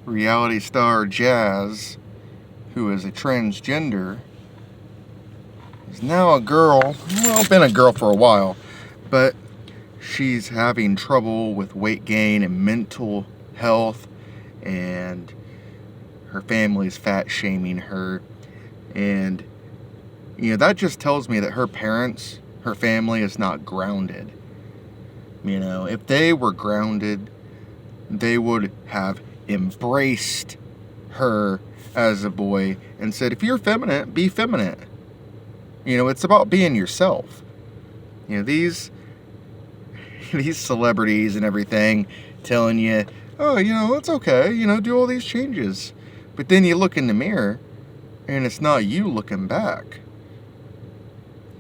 reality star Jazz, who is a transgender, is now a girl. Well, been a girl for a while, but she's having trouble with weight gain and mental health, and her family's fat shaming her. And, that just tells me that her parents, her family, is not grounded. If they were grounded, they would have embraced her as a boy and said, if you're feminine, be feminine. It's about being yourself. These celebrities and everything telling you, oh, it's okay, do all these changes. But then you look in the mirror and it's not you looking back.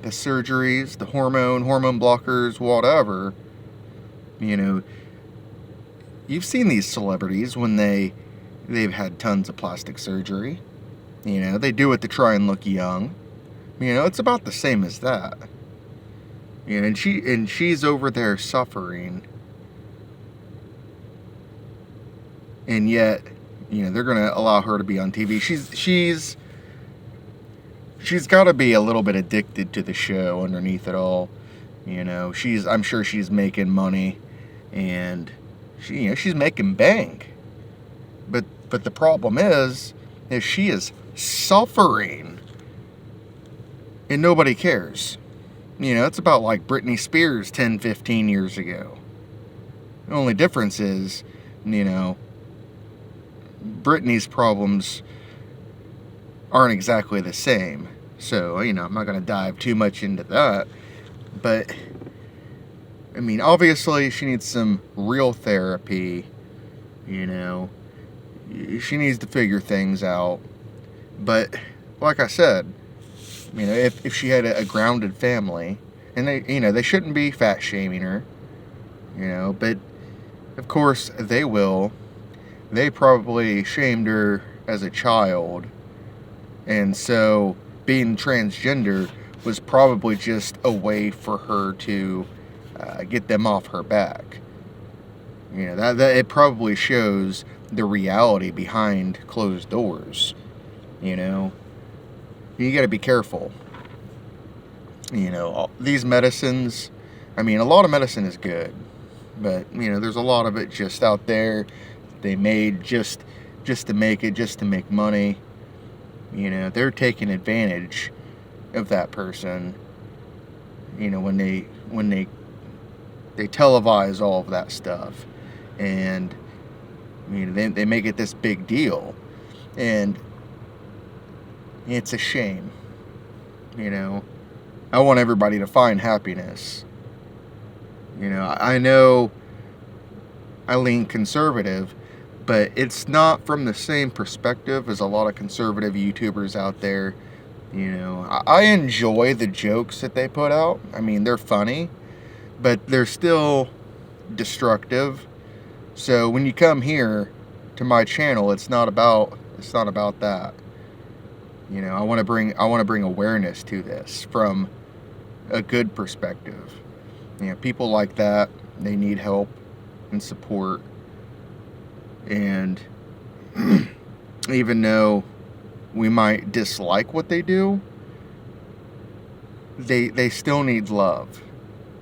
The surgeries, the hormone blockers, whatever, you've seen these celebrities when they've had tons of plastic surgery. They do it to try and look young. It's about the same as that. And she's over there suffering. And yet, they're gonna allow her to be on TV. She's got to be a little bit addicted to the show underneath it all. I'm sure she's making money, and she's making bank. But the problem is she is suffering, and nobody cares. It's about like Britney Spears 10, 15 years ago. The only difference is, Britney's problems aren't exactly the same. So, I'm not going to dive too much into that. But, obviously she needs some real therapy. She needs to figure things out. But, like I said, if she had a grounded family, and they shouldn't be fat shaming her, but of course they will. They probably shamed her as a child, and so being transgender was probably just a way for her to get them off her back. That it probably shows the reality behind closed doors. You got to be careful. These medicines, a lot of medicine is good, but there's a lot of it just out there they made just to make it, just to make money. They're taking advantage of that person. When they televise all of that stuff, and they make it this big deal, and it's a shame. I want everybody to find happiness. I know I lean conservative, but it's not from the same perspective as a lot of conservative YouTubers out there. I enjoy the jokes that they put out. They're funny, but they're still destructive. So when you come here to my channel, it's not about that. I want to bring awareness to this from a good perspective. People like that, they need help and support. And even though we might dislike what they do, they still need love,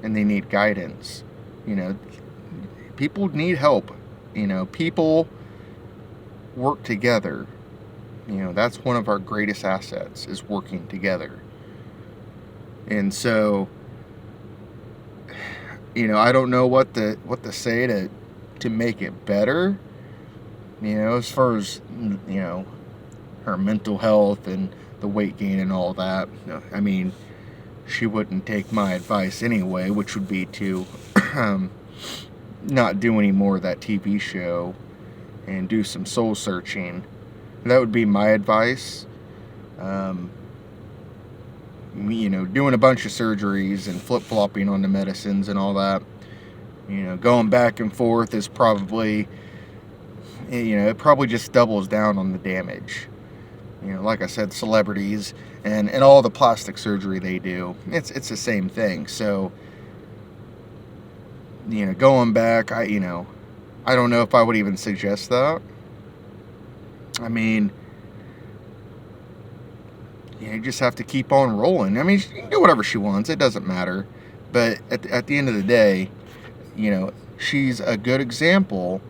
and they need guidance. People need help. People work together. That's one of our greatest assets, is working together. And so, I don't know what to say to make it better. As far as, her mental health and the weight gain and all that. She wouldn't take my advice anyway, which would be to not do any more of that TV show and do some soul searching. That would be my advice. Doing a bunch of surgeries and flip-flopping on the medicines and all that, going back and forth is probably, it probably just doubles down on the damage. Like I said, celebrities and all the plastic surgery they do, it's the same thing. So, going back, I don't know if I would even suggest that. I mean, you just have to keep on rolling. I mean, she can do whatever she wants. It doesn't matter. But at the end of the day, she's a good example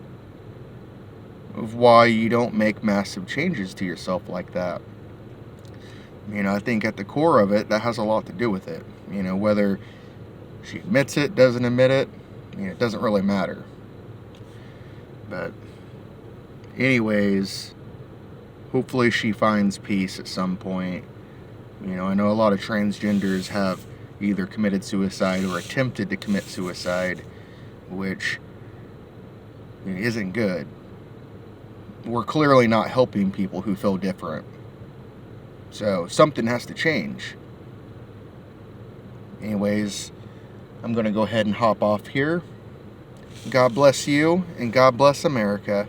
of why you don't make massive changes to yourself like that. I think at the core of it, that has a lot to do with it. Whether she admits it, doesn't admit it, it doesn't really matter. But anyways, hopefully she finds peace at some point. I know a lot of transgenders have either committed suicide or attempted to commit suicide, which isn't good. We're clearly not helping people who feel different. So something has to change. Anyways, I'm going to go ahead and hop off here. God bless you, and God bless America.